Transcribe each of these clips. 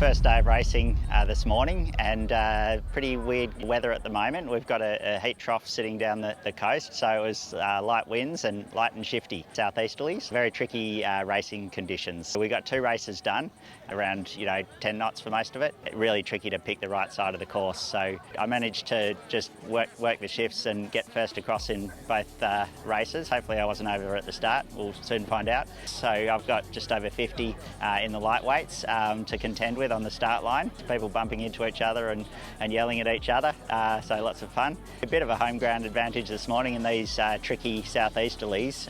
First day of racing this morning, and pretty weird weather at the moment. We've got a heat trough sitting down the coast, so it was light winds and light and shifty southeasterlies. Very tricky racing conditions. We got 2 races done, around 10 knots for most of it. Really tricky to pick the right side of the course, so I managed to just work the shifts and get first across in both races. Hopefully I wasn't over at the start, we'll soon find out. So I've got just over 50 in the lightweights to contend with on the start line. People bumping into each other and yelling at each other, so lots of fun. A bit of a home ground advantage this morning in these tricky southeasterlies.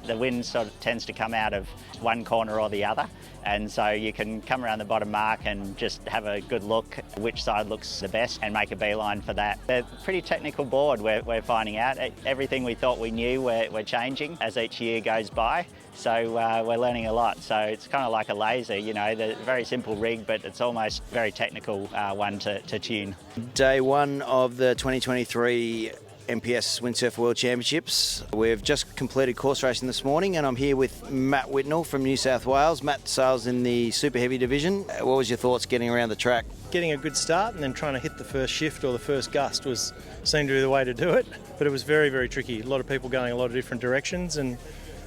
The wind sort of tends to come out of one corner or the other, and so you can come around the bottom mark and just have a good look which side looks the best and make a beeline for that. They're a pretty technical board, we're finding out. Everything we thought we knew we're changing as each year goes by, so we're learning a lot. So it's kind of like a laser, the very simple rig, but it's almost very technical one to tune. Day one of the 2023 MPS Windsurfer World Championships. We've just completed course racing this morning, and I'm here with Matt Whitnell from New South Wales. Matt sails in the super heavy division. What was your thoughts getting around the track? Getting a good start and then trying to hit the first shift or the first gust seemed to be the way to do it, but it was very, very tricky. A lot of people going a lot of different directions, and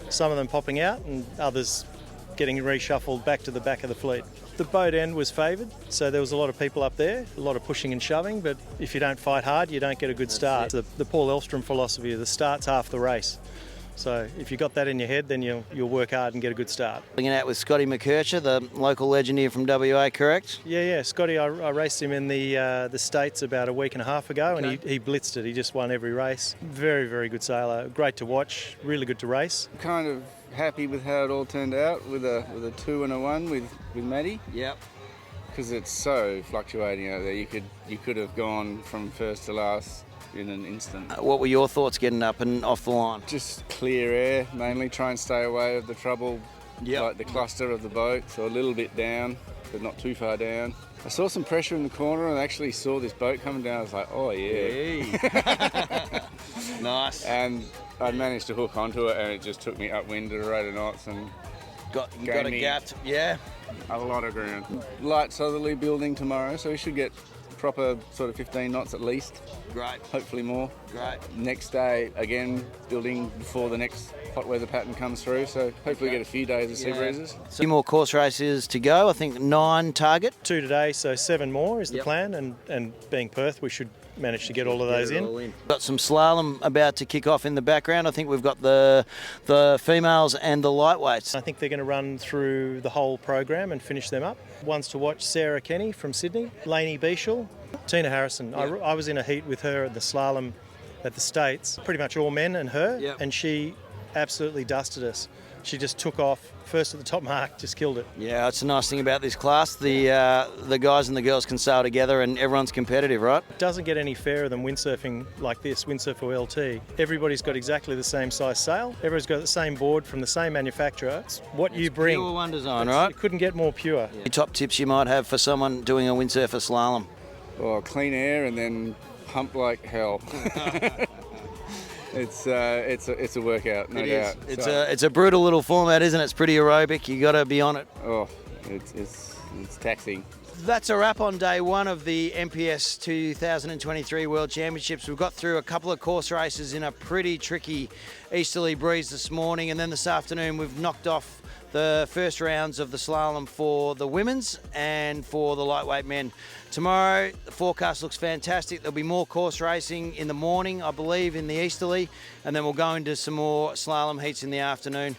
some of them popping out and others getting reshuffled back to the back of the fleet. The boat end was favoured, so there was a lot of people up there, a lot of pushing and shoving, but if you don't fight hard, you don't get a good start. The Paul Elstrom philosophy of the start's half the race. So if you got that in your head, then you'll work hard and get a good start. Looking out with Scotty McKercher, the local legend here from WA, correct? Yeah. Scotty, I raced him in the States about a week and a half ago, and he blitzed it. He just won every race. Very, very good sailor. Great to watch, really good to race. Kind of happy with how it all turned out with a 2 and a 1 with Maddie. Yep. Because it's so fluctuating out there. You could have gone from first to last in an instant. What were your thoughts getting up and off the line? Just clear air, mainly try and stay away of the trouble, like the cluster of the boat, so a little bit down, but not too far down. I saw some pressure in the corner and actually saw this boat coming down. I was like, oh yeah. Nice. And I managed to hook onto it, and it just took me upwind at a rate of knots and got a gap. Yeah. A lot of ground. Light southerly building tomorrow, so we should get proper sort of 15 knots at least. Great. Hopefully more. Great. Next day, again, building before the next hot weather pattern comes through, so hopefully get a few days of sea breezes. So 2 more course races to go. I think 9 target. 2 today, so 7 more is the plan, and being Perth, we should manage to get all of those in. Got some slalom about to kick off in the background. I think we've got the females and the lightweights. I think they're going to run through the whole program and finish them up. One's to watch Sarah Kenny from Sydney, Lainey Beashall, Tina Harrison. I was in a heat with her at the slalom at the States, pretty much all men and her, and she absolutely dusted us. She just took off, first at the top mark, just killed it. Yeah, that's the nice thing about this class. The guys and the girls can sail together and everyone's competitive, right? It doesn't get any fairer than windsurfing like this, Windsurfer LT. Everybody's got exactly the same size sail. Everybody's got the same board from the same manufacturer. It's what you bring. Pure one design, right? You couldn't get more pure. Any top tips you might have for someone doing a windsurfer slalom? Well, clean air and then pump like hell. It's a workout, no doubt. It's a brutal little format, isn't it? It's pretty aerobic. You got to be on it. Oh, it's taxing. That's a wrap on day one of the MPS 2023 World Championships. We've got through a couple of course races in a pretty tricky easterly breeze this morning, and then this afternoon we've knocked off the first rounds of the slalom for the women's and for the lightweight men. Tomorrow, the forecast looks fantastic. There'll be more course racing in the morning, I believe, in the easterly, and then we'll go into some more slalom heats in the afternoon.